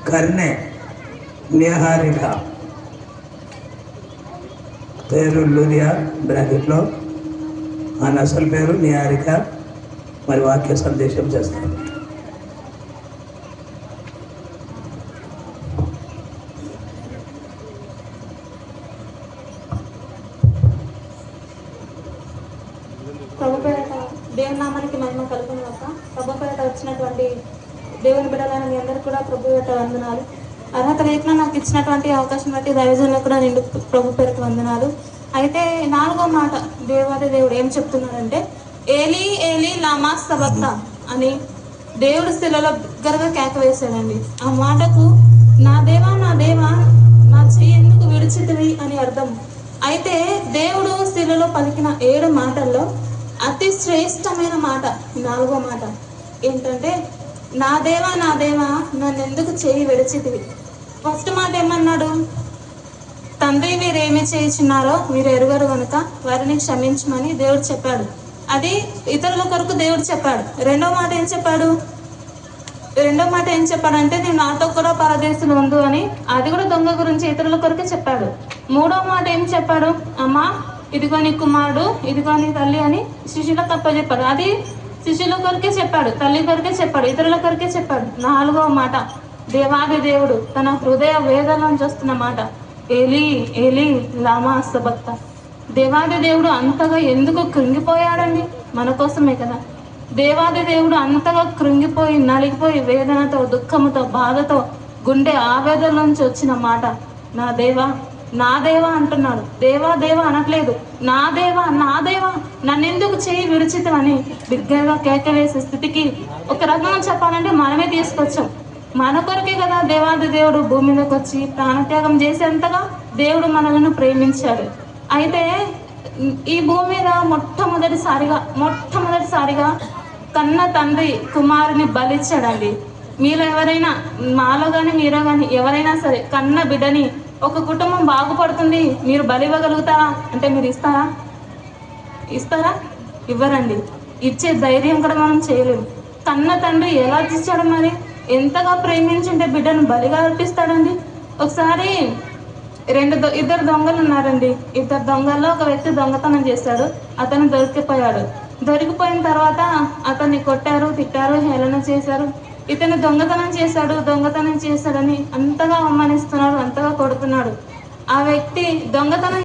కర్ణె నిహారిక, పేరు లూరియా బ్రాకెట్లో, ఆయన అసలు పేరు నిహారిక. మరి వాక్య సందేశం చేస్తాను. ప్రభుపేట దేవుని నామానికి మహిమ కలుగును గాక. ప్రభుపేట వచ్చినటువంటి దేవుని బిడ్డలైన మీ అందరికీ కూడా ప్రభుపేట వందనాలు. అర్హత లేకుండా నాకు ఇచ్చినటువంటి అవకాశం బట్టి దైవజనులకు కూడా నిండు ప్రభుపేట వందనాలు. అయితే 4వ మాట దేవాది దేవుడు ఏం చెప్తున్నాడంటే, ఏలీ ఏలీ లామా సబక్తా అని దేవుడు శిలలో బిగ్గరగా కేక వేశాడండి. ఆ మాటకు నా దేవా నా చెయ్యి ఎందుకు విడిచితివి అని అర్థం. అయితే దేవుడు శిలలో పలికిన 7 మాటల్లో అతి శ్రేష్టమైన మాట 4వ మాట ఏంటంటే, నా దేవా నన్ను ఎందుకు చేయి విడిచితివి. ఫస్ట్ మాట ఏమన్నాడు? తండ్రి వీరేమి చేయించున్నారో మీరు ఎరుగరు కనుక వారిని క్షమించమని దేవుడు చెప్పాడు. అది ఇతరుల కొరకు దేవుడు చెప్పాడు. రెండో మాట ఏం చెప్పాడంటే, నేను నాతో కూడా పరదేశులు ఉండు అని, అది కూడా దొంగ గురించి ఇతరుల కొరకే చెప్పాడు. 3వ మాట ఏం చెప్పాడు? అమ్మా ఇదిగో నీ కుమారుడు, ఇదిగో నీ తల్లి అని శిష్యులకు అప్పచెప్పాడు. అది శిష్యుల కొరకే చెప్పాడు, తల్లి కొరకే చెప్పాడు, ఇతరుల కొరకే చెప్పాడు. 4వ మాట దేవాది దేవుడు తన హృదయ వేదనను చూస్తున్న మాట, ఏలీ ఏలీ లామా సబక్తా. దేవాది దేవుడు అంతగా ఎందుకు కృంగిపోయాడండి? మన కోసమే కదా. దేవాది దేవుడు అంతగా కృంగిపోయి నలిగిపోయి వేదనతో దుఃఖముతో బాధతో గుండె ఆవేదన నుంచి వచ్చిన మాట నా దేవా అంటున్నాడు. దేవా అనట్లేదు. నా దేవా నన్నెందుకు చేయి విడిచితమని బిగ్గరగా కేక వేసే స్థితికి ఒక రకంగా చెప్పాలంటే మనమే తీసుకొచ్చాం. మన కొరకే కదా దేవాది దేవుడు భూమి మీదకి వచ్చి ప్రాణత్యాగం చేసేంతగా దేవుడు మనలను ప్రేమించాడు. అయితే ఈ భూమి మీద మొట్టమొదటిసారిగా కన్న తండ్రి కుమారుని బలిచ్చాడండి. మీలో ఎవరైనా, మాలో కానీ మీలో కానీ ఎవరైనా సరే కన్న బిడ్డని, ఒక కుటుంబం బాగుపడుతుంది మీరు బలి ఇవ్వగలుగుతారా అంటే మీరు ఇస్తారా? ఇవ్వరండి. ఇచ్చే ధైర్యం కూడా మనం చేయలేము. కన్న తండ్రి ఎలా ఇచ్చాడు? మరి ఎంతగా ప్రేమించుంటే బిడ్డను బలిగా అర్పిస్తాడండి. ఒకసారి ఇద్దరు దొంగలు ఉన్నారండి. ఇద్దరు దొంగల్లో ఒక వ్యక్తి దొంగతనం చేశాడు. అతను దొరికిపోయిన తర్వాత అతన్ని కొట్టారు, తిట్టారు, హేళన చేశారు. ఇతను దొంగతనం చేశాడని అంతగా అవమానిస్తున్నాడు, అంతగా కొడుతున్నాడు. ఆ వ్యక్తి దొంగతనం